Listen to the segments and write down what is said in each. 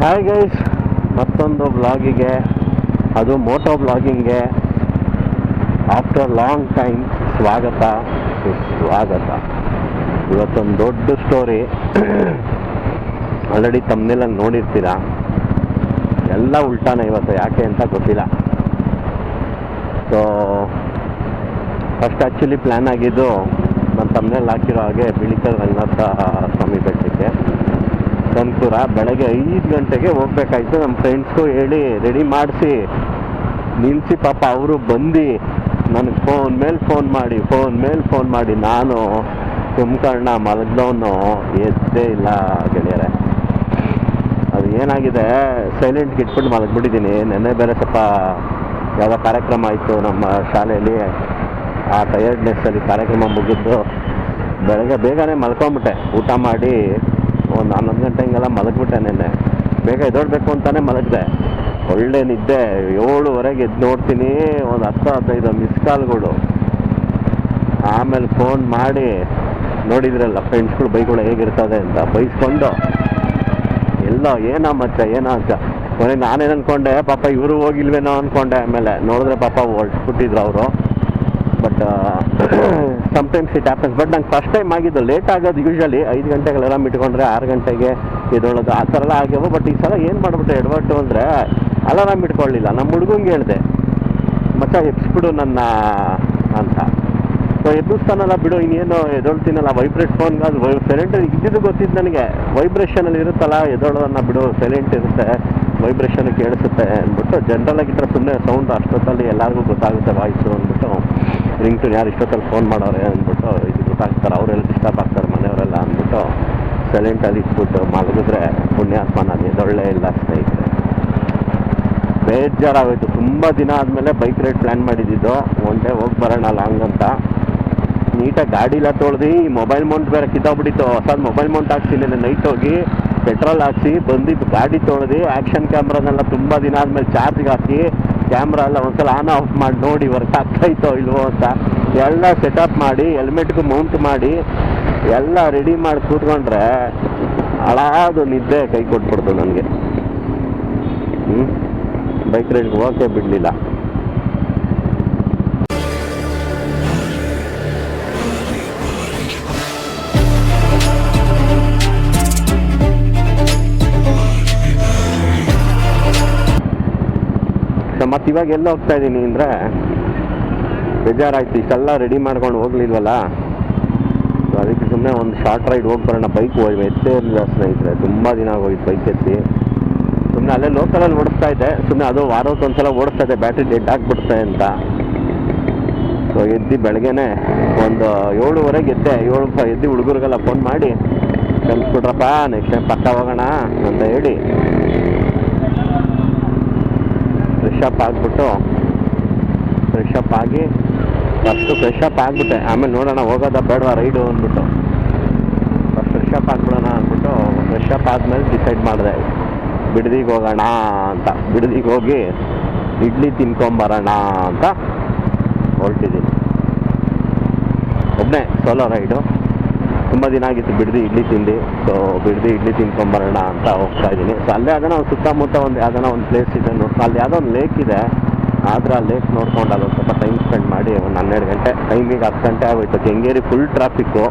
Hi guys, ಮತ್ತೊಂದು ಬ್ಲಾಗಿಗೆ, ಅದು Moto ಬ್ಲಾಗಿಂಗ್ಗೆ after long time ಸ್ವಾಗತ. ಇವತ್ತೊಂದು ದೊಡ್ಡ ಸ್ಟೋರಿ. ಆಲ್ರೆಡಿ ತಮ್ಮನೆಲ್ಲ ನೋಡಿರ್ತೀರ. ಎಲ್ಲ ಉಲ್ಟಾನ ಇವತ್ತು, ಯಾಕೆ ಅಂತ ಗೊತ್ತಿಲ್ಲ. ಸೊ ಫಸ್ಟ್ ಆ್ಯಕ್ಚುಲಿ ಪ್ಲ್ಯಾನ್ ಆಗಿದ್ದು ನಾನು ತಮ್ಮನೆಲ್ಲ ಹಾಕಿರೋ ಹಾಗೆ ಬಿಳಿಕಲ್ ರಂಗನಾಥ ಸ್ವಾಮಿ ಬೆಟ್ಟಕ್ಕೆ ಸಂತೂರ ಬೆಳಗ್ಗೆ 5 ಗಂಟೆಗೆ ಹೋಗ್ಬೇಕಾಯ್ತು. ನಮ್ಮ ಫ್ರೆಂಡ್ಸ್ಗೂ ಹೇಳಿ ರೆಡಿ ಮಾಡಿಸಿ ನಿಲ್ಲಿಸಿ, ಪಾಪ ಅವರು ಬಂದು ನನಗೆ ಫೋನ್ ಮೇಲೆ ಫೋನ್ ಮಾಡಿ ನಾನು ಕುಂಭಕರ್ಣ ಮಲಗ್ದವನು ಎದ್ದೇ ಇಲ್ಲ ಗೆಳೆಯರೆ. ಅದು ಏನಾಗಿದೆ, ಸೈಲೆಂಟ್ಗೆ ಇಟ್ಬಿಟ್ಟು ಮಲಗಿಬಿಟ್ಟಿದ್ದೀನಿ. ನೆನ್ನೆ ಬೇರೆ ಸ್ವಲ್ಪ ಯಾವುದೋ ಕಾರ್ಯಕ್ರಮ ಆಯಿತು ನಮ್ಮ ಶಾಲೆಯಲ್ಲಿ. ಆ ಟಯರ್ಡ್ನೆಸ್ಸಲ್ಲಿ ಕಾರ್ಯಕ್ರಮ ಮುಗಿದ್ದು ಬೆಳಗ್ಗೆ ಬೇಗನೆ ಮಲ್ಕೊಂಬಿಟ್ಟೆ. ಊಟ ಮಾಡಿ ಒಂದು 11 ಗಂಟೆ ಹಿಂಗೆಲ್ಲ ಮಲಗಿಬಿಟ್ಟೆ. ನೆನ್ನೆ ಬೇಗ ಎದ್ದೋಡ್ಬೇಕು ಅಂತಲೇ ಮಲಗಿದೆ. ಒಳ್ಳೆ ನಿದ್ದೆ. 7:15 ಎದ್ದು ನೋಡ್ತೀನಿ, ಒಂದು 10-15 ಮಿಸ್ ಕಾಲ್ಗಳು. ಆಮೇಲೆ ಫೋನ್ ಮಾಡಿ ನೋಡಿದ್ರಲ್ಲ ಫ್ರೆಂಡ್ಸ್ಗಳು ಬೈಗಳು ಹೇಗಿರ್ತದೆ ಅಂತ ಬೈಸ್ಕೊಂಡು ಎಲ್ಲೋ ಏನೋ ಅಂತ ಕೊನೆಗೆ ನಾನೇನು ಅಂದ್ಕೊಂಡೆ, ಪಾಪ ಇವರು ಹೋಗಿಲ್ವೇನೋ ಅಂದ್ಕೊಂಡೆ. ಆಮೇಲೆ ನೋಡಿದ್ರೆ ಪಾಪ ಹೊರಟ್ಬಿಟ್ಟಿದ್ರು ಅವರು. But sometimes it happens. But ನಂಗೆ ಫಸ್ಟ್ ಟೈಮ್ ಆಗಿದ್ದು ಲೇಟ್ ಆಗೋದು. ಯೂಶ್ವಲಿ 5 ಗಂಟೆಗೆ ಅಲಾರಾಮ್ ಇಟ್ಕೊಂಡ್ರೆ 6 ಗಂಟೆಗೆ ಎದ್ದೊಳೋದು, ಆ ಥರ ಎಲ್ಲ ಆಗ್ಯಾವ. ಬಟ್ ಈ ಸಲ ಏನು ಮಾಡ್ಬಿಟ್ಟೆ ಎಡವಟ್ಟು ಅಂದರೆ, ಅಲಾರಾಮ್ ಇಟ್ಕೊಳ್ಳಿಲ್ಲ. ನಮ್ಮ ಹುಡುಗಂಗೆ ಹೇಳಿದೆ, ಮಚ್ಚ ಎಬ್ಸ್ಬಿಡು ನನ್ನ ಅಂತ. ಸೊ ಎಬ್ಬಿಸ್ತಾನಲ್ಲ ಬಿಡು, ಇನ್ನೇನು ಎದೊಳ್ತೀನಲ್ಲ. ವೈಬ್ರೇಟ್ ಫೋನ್ಗೆ ಅದು ಸೈಲೆಂಟ್ ಇದ್ದಿದ್ದು ಗೊತ್ತಿದ್ದು ನನಗೆ. ವೈಬ್ರೇಷನಲ್ಲಿ ಇರುತ್ತಲ್ಲ, ಎದೊಳೋದನ್ನ ಬಿಡು, ಸೈಲೆಂಟ್ ಇರುತ್ತೆ, ವೈಬ್ರೇಷನ್ ಕೇಳಿಸುತ್ತೆ ಅಂದ್ಬಿಟ್ಟು ಜನರಲಾಗಿಟ್ಟರೆ ಸುಮ್ಮನೆ ಸೌಂಡ್ ಅಷ್ಟೊತ್ತಲ್ಲಿ ಎಲ್ಲರಿಗೂ ಗೊತ್ತಾಗುತ್ತೆ ವಾಯ್ಸು ಅಂದ್ಬಿಟ್ಟು, ರಿಂಗ್ ಟೂನ್ ಯಾರು ಇಷ್ಟೊತ್ತಲ್ಲಿ ಫೋನ್ ಮಾಡೋರೆ ಅಂದ್ಬಿಟ್ಟು ಇದು ಗೊತ್ತಾಗ್ತಾರೆ, ಅವರೆಲ್ಲ ಡಿಸ್ಟರ್ಬ್ ಆಗ್ತಾರೆ ಮನೆಯವರೆಲ್ಲ ಅಂದ್ಬಿಟ್ಟು ಸೈಲೆಂಟಲ್ಲಿ ಇಟ್ಬಿಟ್ಟು ಮಲಗಿದ್ರೆ ಪುಣ್ಯಾತ್ಮ ನಾನು ಎದೊಳ್ಳೆ ಇಲ್ಲ ಸ್ನೇಹಿತರೆ. ಬೇಜಾರಾಗೋಯ್ತು. ತುಂಬ ದಿನ ಆದಮೇಲೆ ಬೈಕ್ ರೈಡ್ ಪ್ಲ್ಯಾನ್ ಮಾಡಿದ್ದು, ಒನ್ ಡೇ ಹೋಗಿ ಬರೋಣ ಲಾಂಗ್ ಅಂತ. ನೀಟಾಗಿ ಗಾಡಿ ಎಲ್ಲ ತೊಳೆದು, ಮೊಬೈಲ್ ಮೌಂಟ್ ಬೇರೆ ಕಿತ್ತೋಗ್ಬಿಟ್ಟಿತ್ತು. ಹೊಸದು ಮೊಬೈಲ್ ಮೌಂಟ್ ಹಾಕ್ತೀನಿ ನೈಟ್ ಹೋಗಿ ಪೆಟ್ರೋಲ್ ಹಾಕ್ಸಿ ಬಂದಿದ್ದು ಗಾಡಿ ತೊಳೆದು ಆ್ಯಕ್ಷನ್ ಕ್ಯಾಮ್ರಾನೆಲ್ಲ ತುಂಬ ದಿನ ಆದಮೇಲೆ ಚಾರ್ಜ್ಗೆ ಹಾಕಿ ಕ್ಯಾಮ್ರಾ ಎಲ್ಲ ಒಂದ್ಸಲ ಆನ್ ಆಫ್ ಮಾಡಿ ನೋಡಿ ವರ್ಕ್ ಆಗ್ತಾಯಿತ್ತೋ ಇಲ್ವೋ ಅಂತ ಎಲ್ಲ ಸೆಟಪ್ ಮಾಡಿ ಹೆಲ್ಮೆಟ್ಗೂ ಮೌಂಟ್ ಮಾಡಿ ಎಲ್ಲ ರೆಡಿ ಮಾಡಿ ಕೂತ್ಕೊಂಡ್ರೆ ಹಳಾದು ನಿದ್ದೆ ಕೈ ಕೊಟ್ಬಿಡ್ತು ನನಗೆ. ಬೈಕ್ ರೈಡ್ಗೆ ಹೋಗಕ್ಕೆ ಬಿಡಲಿಲ್ಲ. ಮತ್ತು ಇವಾಗ ಎಲ್ಲ ಹೋಗ್ತಾ ಇದ್ದೀನಿ ಅಂದರೆ ಬೇಜಾರಾಯ್ತು. ಇಷ್ಟೆಲ್ಲ ರೆಡಿ ಮಾಡ್ಕೊಂಡು ಹೋಗ್ಲಿಲ್ವಲ್ಲ, ಸೊ ಅದಕ್ಕೆ ಸುಮ್ಮನೆ ಒಂದು ಶಾರ್ಟ್ ರೈಡ್ ಹೋಗಿ ಬರೋಣ. ಬೈಕ್ ಎತ್ತೇ ಇರಲಿಲ್ಲ ಸ್ನೇಹಿತರೆ, ತುಂಬ ದಿನ ಆಗೋಯ್ತು ಬೈಕ್ ಎತ್ತಿ. ಸುಮ್ಮನೆ ಅಲ್ಲೇ ಲೋಕಲಲ್ಲಿ ಓಡಿಸ್ತಾ ಇದ್ದೆ, ಸುಮ್ಮನೆ ಅದು ವಾರಕ್ಕೊಂದ್ಸಲ ಓಡಿಸ್ತಾ ಇದ್ದೆ, ಬ್ಯಾಟ್ರಿ ಡೆಡ್ ಆಗಿಬಿಡುತ್ತೆ ಅಂತ. ಸೊ ಎದ್ದು ಬೆಳಗ್ಗೆನೆ ಒಂದು 7:15 ಎದ್ದೆ. 7 ಎದ್ದು ಹುಡುಗರಿಗೆಲ್ಲ ಫೋನ್ ಮಾಡಿ ಕಳಿಸ್ಬಿಟ್ರಪ್ಪ, ನೆಕ್ಸ್ಟ್ ಟೈಮ್ ಪಕ್ಕ ಹೋಗೋಣ ಅಂತ ಹೇಳಿ ಫ್ರೆಶ್ ಅಪ್ ಆಗಿ ಫಸ್ಟು ಫ್ರೆಶ್ ಅಪ್ ಆಗಿಬಿಟ್ಟೆ. ಆಮೇಲೆ ನೋಡೋಣ ಹೋಗೋದ ಬೇಡವಾ ರೈಡು ಅಂದ್ಬಿಟ್ಟು ಫಸ್ಟ್ ಫ್ರೆಶ್ ಅಪ್ ಆಗಿಬಿಡೋಣ ಅಂದ್ಬಿಟ್ಟು ಫ್ರೆಶ್ ಅಪ್ ಆದಮೇಲೆ ಡಿಸೈಡ್ ಮಾಡಿದೆ ಬಿಡದಿಗೆ ಹೋಗೋಣ ಅಂತ. ಬಿಡದಿಗೆ ಹೋಗಿ ಇಡ್ಲಿ ತಿನ್ಕೊಂಬರೋಣ ಅಂತ ಹೊರಟಿದ್ದೀನಿ. ಒಬ್ಬನೇ ಸೋಲೋ ರೈಡು. ತುಂಬ ದಿನ ಆಗಿತ್ತು ಬಿಡದಿ ಇಡ್ಲಿ ತಿಂದು. ಸೊ ಬಿಡದಿ ಇಡ್ಲಿ ತಿನ್ಕೊಂಬರೋಣ ಅಂತ ಹೋಗ್ತಾ ಇದ್ದೀನಿ. ಸೊ ಅಲ್ಲೇ ಅದನ್ನ ಒಂದು ಸುತ್ತಮುತ್ತ ಒಂದು ಯಾವ್ದಾನ ಒಂದು ಪ್ಲೇಸ್ ಇದೆ ನೋಡ್ಕೊಂಡು, ಅಲ್ಲಿ ಯಾವುದೋ ಒಂದು ಲೇಕ್ ಇದೆ. ಆದರೆ ಆ ಲೇಕ್ ನೋಡ್ಕೊಂಡು ಅಲ್ಲಿ ಸ್ವಲ್ಪ ಟೈಮ್ ಸ್ಪೆಂಡ್ ಮಾಡಿ ಒಂದು 12 ಗಂಟೆ, ಟೈಮಿಗೆ 10 ಗಂಟೆ ಆಗೋಯ್ತು. Kengeri full traffic.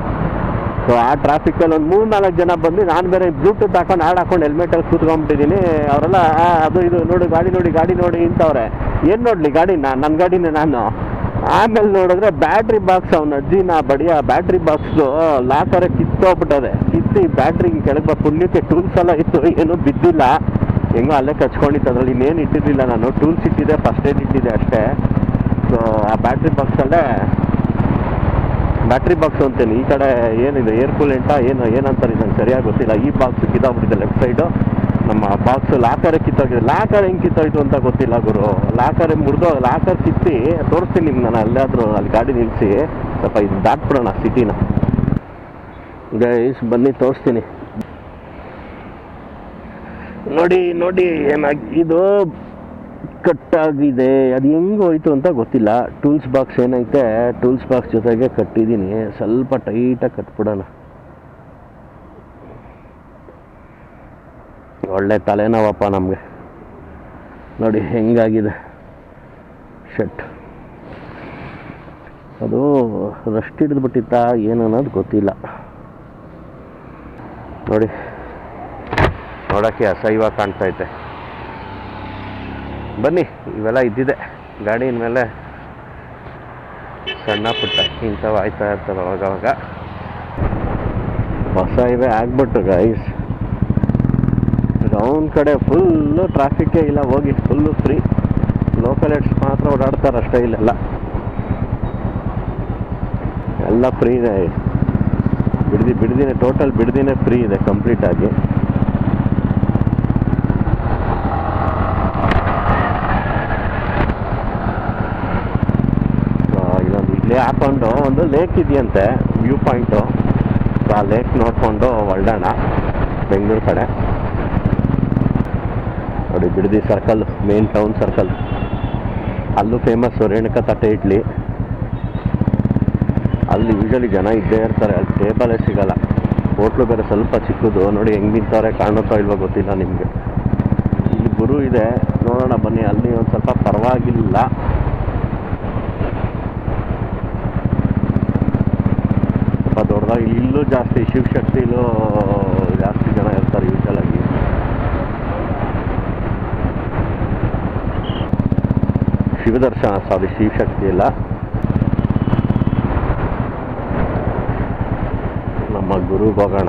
ಸೊ ಆ ಟ್ರಾಫಿಕಲ್ಲಿ ಒಂದು 3-4 ಜನ ಬಂದು, ನಾನು ಬೇರೆ ಬ್ಲೂಟೂತ್ ಹಾಕೊಂಡು ಹಾಕೊಂಡು ಹೆಲ್ಮೆಟಲ್ಲಿ ಕೂತ್ಕೊಂಡ್ಬಿಟ್ಟಿದ್ದೀನಿ. ಅವರೆಲ್ಲ ಅದು ಇದು ನೋಡಿ, ಗಾಡಿ ನೋಡಿ ಇಂಥವ್ರೆ. ಏನು ನೋಡಲಿ ಗಾಡಿನ, ನನ್ನ ಗಾಡಿನ ನಾನು. ಆಮೇಲೆ ನೋಡಿದ್ರೆ ಬ್ಯಾಟ್ರಿ ಬಾಕ್ಸ್, ಅವನ ಅಜ್ಜಿನ ಬಡಿಯ ಬ್ಯಾಟ್ರಿ ಬಾಕ್ಸ್ದು ಲಾಕರೇ ಕಿತ್ತೋಗ್ಬಿಟ್ಟದೆ. ಕಿತ್ತಿ ಬ್ಯಾಟ್ರಿಗೆ ಕೆಳಗೆ ಪುಣ್ಯಕ್ಕೆ ಟೂಲ್ಸ್ ಎಲ್ಲ ಇತ್ತು, ಏನೂ ಬಿದ್ದಿಲ್ಲ. ಹೆಂಗೋ ಅಲ್ಲೇ ಕಚ್ಕೊಂಡಿತ್ತು. ಅದರಲ್ಲಿ ಇನ್ನೇನು ಇಟ್ಟಿರಲಿಲ್ಲ ನಾನು. ಟೂಲ್ಸ್ ಇಟ್ಟಿದ್ದೆ, ಫಸ್ಟ್ ಏಡ್ ಇಟ್ಟಿದ್ದೆ ಅಷ್ಟೇ. ಸೊ ಆ ಬ್ಯಾಟ್ರಿ ಬಾಕ್ಸ್ ಅಂತೇನೆ ಈ ಕಡೆ ಏನಿದೆ ಏರ್ ಕೂಲೆಂಟ ಏನಂತಾರೆ ನಂಗೆ ಸರಿಯಾಗಿ ಗೊತ್ತಿಲ್ಲ. ಈ ಬಾಕ್ಸ್ ಕಿತ್ತೋಗ್ಬಿಟ್ಟಿದೆ ಲೆಫ್ಟ್ ಸೈಡು. ನಮ್ಮ ಬಾಕ್ಸ್ ಲಾಕರೇ ಕಿತ್ತೋಗಿದೆ. ಲಾಕರ್ ಹೆಂಗೆ ಕಿತ್ತೋಯ್ತು ಅಂತ ಗೊತ್ತಿಲ್ಲ ಗುರು. ಲಾಕರ್ ಕಿತ್ತಿ ತೋರಿಸ್ತೀನಿ ನಿಮ್ಗೆ. ನಾನು ಅಲ್ಲಾದರೂ ಅಲ್ಲಿ ಗಾಡಿ ನಿಲ್ಲಿಸಿ ಸ್ವಲ್ಪ ಇದು ದಾಟ್ಬಿಡೋಣ ಸಿಟಿನ. ಗೈಸ್ ಬನ್ನಿ ತೋರಿಸ್ತೀನಿ. ನೋಡಿ ಏನಾಗಿದು ಕಟ್ಟಾಗಿದೆ. ಅದು ಹೆಂಗೆ ಹೋಯ್ತು ಅಂತ ಗೊತ್ತಿಲ್ಲ. ಟೂಲ್ಸ್ ಬಾಕ್ಸ್ ಏನೈತೆ, ಟೂಲ್ಸ್ ಬಾಕ್ಸ್ ಜೊತೆಗೆ ಕಟ್ಟಿದ್ದೀನಿ. ಸ್ವಲ್ಪ ಟೈಟಾಗಿ ಕಟ್ಬಿಡೋಣ. ಒಳ್ಳೆ ತಲೆನೋವಪ್ಪ ನಮಗೆ. ನೋಡಿ ಹೆಂಗಾಗಿದೆ ಶೆಟ್. ಅದು ರಸ್ಟ್ ಹಿಡಿದ್ಬಿಟ್ಟಿತ್ತಾ ಏನು ಅನ್ನೋದು ಗೊತ್ತಿಲ್ಲ. ನೋಡಿ ನೋಡೋಕ್ಕೆ ಅಸಹ್ಯವಾಗಿ ಕಾಣ್ತೈತೆ. ಬನ್ನಿ, ಇವೆಲ್ಲ ಇದ್ದಿದೆ ಗಾಡಿನ ಮೇಲೆ. ಸಣ್ಣ ಪುಟ್ಟ ಇಂಥವು ಆಯ್ತಾ ಇರ್ತವೆ ಅವಾಗವಾಗ. ಹೊಸ ಇವೆ ಆಗ್ಬಿಟ್ಟು ಗೈಸ್, ರೌಂಡ್ ಕಡೆ ಫುಲ್ಲು ಟ್ರಾಫಿಕ್ಕೇ ಇಲ್ಲ, ಹೋಗಿ ಫುಲ್ಲು ಫ್ರೀ. ಲೋಕಲ್ ಎಡ್ಸ್ ಮಾತ್ರ ಓಡಾಡ್ತಾರೆ ಅಷ್ಟೇ. ಇಲ್ಲೆಲ್ಲ ಎಲ್ಲ ಫ್ರೀ ಇದೆ. ಬಿಡ್ದಿನೇ ಟೋಟಲ್ ಬಿಡ್ದಿನೇ ಫ್ರೀ ಇದೆ ಕಂಪ್ಲೀಟಾಗಿ. ಇಲ್ಲೊಂದು ಇಲ್ಲೇ ಹಾಕೊಂಡು ಒಂದು ಲೇಕ್ ಇದೆಯಂತೆ, ವ್ಯೂ ಪಾಯಿಂಟು. ಆ ಲೇಕ್ ನೋಡಿಕೊಂಡು ಹೊರಡೋಣ ಬೆಂಗಳೂರು ಕಡೆ. ನೋಡಿ Bidadi circle, main town circle. ಅಲ್ಲೂ ಫೇಮಸ್ಸು ರೇಣುಕಾ ತಟ್ಟೆ ಇಡ್ಲಿ. ಅಲ್ಲಿ ಯೂಶಲಿ ಜನ ಇದ್ದೇ ಇರ್ತಾರೆ, ಅಲ್ಲಿ ಟೇಬಲೇ ಸಿಗಲ್ಲ. ಹೋಟ್ಲು ಬೇರೆ ಸ್ವಲ್ಪ ಚಿಕ್ಕದು. ನೋಡಿ ಹೆಂಗೆ ನಿಂತವ್ರೆ, ಕಾಣುತ್ತೋ ಇಲ್ವೋ ಗೊತ್ತಿಲ್ಲ ನಿಮಗೆ. ಇಲ್ಲಿ ಗುರು ಇದೆ, ನೋಡೋಣ ಬನ್ನಿ. ಅಲ್ಲಿ ಒಂದು ಸ್ವಲ್ಪ ಪರವಾಗಿಲ್ಲ. ಸ್ವಲ್ಪ ದೊಡ್ಡದಾಗಿ ಇಲ್ಲೂ ಜಾಸ್ತಿ, ಶಿವಶಕ್ತಿಲೂ ಜಾಸ್ತಿ ಜನ ಇರ್ತಾರೆ ಯೂಶಲಾಗಿ. ಶಿವದರ್ಶನ, ಸಾರಿ ಶಿವಶಕ್ತಿ ಇಲ್ಲ, ನಮ್ಮ ಗುರುಗೆ ಹೋಗೋಣ.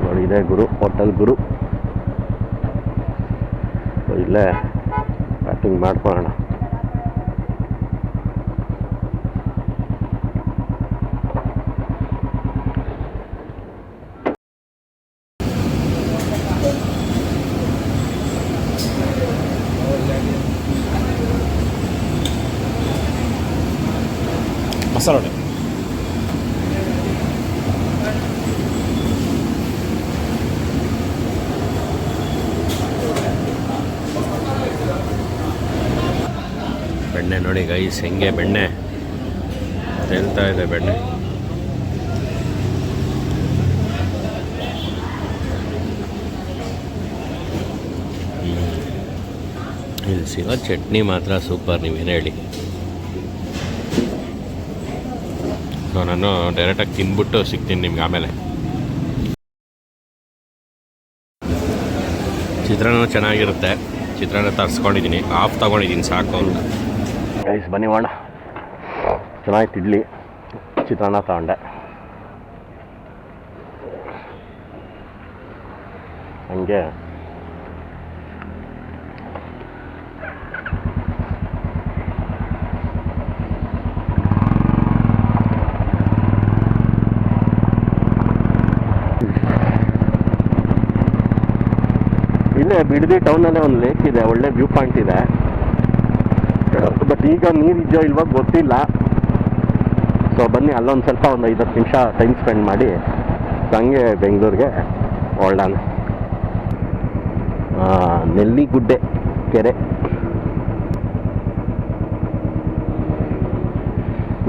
ನೋಡಿ ಇದೆ ಗುರು, ಹೋಟೆಲ್ ಗುರು. ಇಲ್ಲೇ ಪ್ಯಾಕಿಂಗ್ ಮಾಡ್ಕೊಳ್ಳೋಣ. ಮಸಾಲೆ ವಡೆ ಬೆಣ್ಣೆ ನೋಡಿ ಗೈಸ್, ಹೆಂಗೆ ಬೆಣ್ಣೆ ತೇಲ್ತಾ ಇದೆ ಬೆಣ್ಣೆ. ಇಲ್ಲಿ ಸಿಗೋ ಚಟ್ನಿ ಮಾತ್ರ ಸೂಪರ್, ನೀವೇನು ಹೇಳಿ. ಸೊ ನಾನು ಡೈರೆಕ್ಟಾಗಿ ತಿಂದ್ಬಿಟ್ಟು ಸಿಗ್ತೀನಿ ನಿಮ್ಗೆ ಆಮೇಲೆ. ಚಿತ್ರಾನ್ನ ಚೆನ್ನಾಗಿರುತ್ತೆ. ಚಿತ್ರಾನ್ನ ತರಿಸ್ಕೊಂಡಿದ್ದೀನಿ, ಆಫ್ ತೊಗೊಂಡಿದ್ದೀನಿ ಸಾಕು ಅಂತ. ಗೈಸ್ ಬನ್ನಿ ಮಾಡೋಣ. ಚೆನ್ನಾಗಿತ್ತು ಇಡ್ಲಿ, ಚಿತ್ರಾನ್ನ ತಗೊಂಡೆ. ಹಂಗೆ ಇಲ್ಲೇ ಬಿಡದಿ ಟೌನಲ್ಲೇ ಒಂದು ಲೇಕ್ ಇದೆ, ಒಳ್ಳೆ ವ್ಯೂ ಪಾಯಿಂಟ್ ಇದೆ. ಬಟ್ ಈಗ ನೀರಿದೆಯೋ ಇಲ್ವೋ ಗೊತ್ತಿಲ್ಲ. ಸೊ ಬನ್ನಿ, ಅಲ್ಲೊಂದು ಸ್ವಲ್ಪ ಒಂದು 5-10 ನಿಮಿಷ ಟೈಮ್ ಸ್ಪೆಂಡ್ ಮಾಡಿ ಹಂಗೆ ಬೆಂಗಳೂರಿಗೆ ಹೊರಡೋಣ. ನೆಲ್ಲಿಗುಡ್ಡೆ ಕೆರೆ.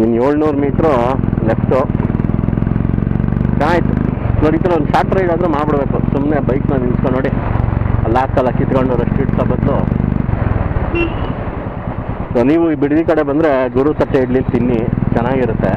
ಇನ್ನು 700 ಮೀಟ್ರು ಲೆಫ್ಟು. ಆಯಿತು ನೋಡಿ, ಈ ಥರ ಒಂದು ಶಾರ್ಟ್ ರೈಡ್ ಆದರೂ ಮಾಡಿಬಿಡ್ಬೇಕು. ಸುಮ್ಮನೆ ಬೈಕ್ನ ನಿಲ್ಸ್ಕೊಂಡು ನೋಡಿ ಅಲ್ಲಿ ಹಾಕಲ್ಲ ಕಿತ್ಕೊಂಡು ರಸ್ಟ್ ಇಡ್ಸೋ ಬದಲು. ಸೊ ನೀವು ಈ ಬಿಡದಿ ಕಡೆ ಬಂದರೆ ಗುರು ತಟ್ಟೆ ಇಡ್ಲಿ ತಿನ್ನಿ, ಚೆನ್ನಾಗಿರುತ್ತೆ.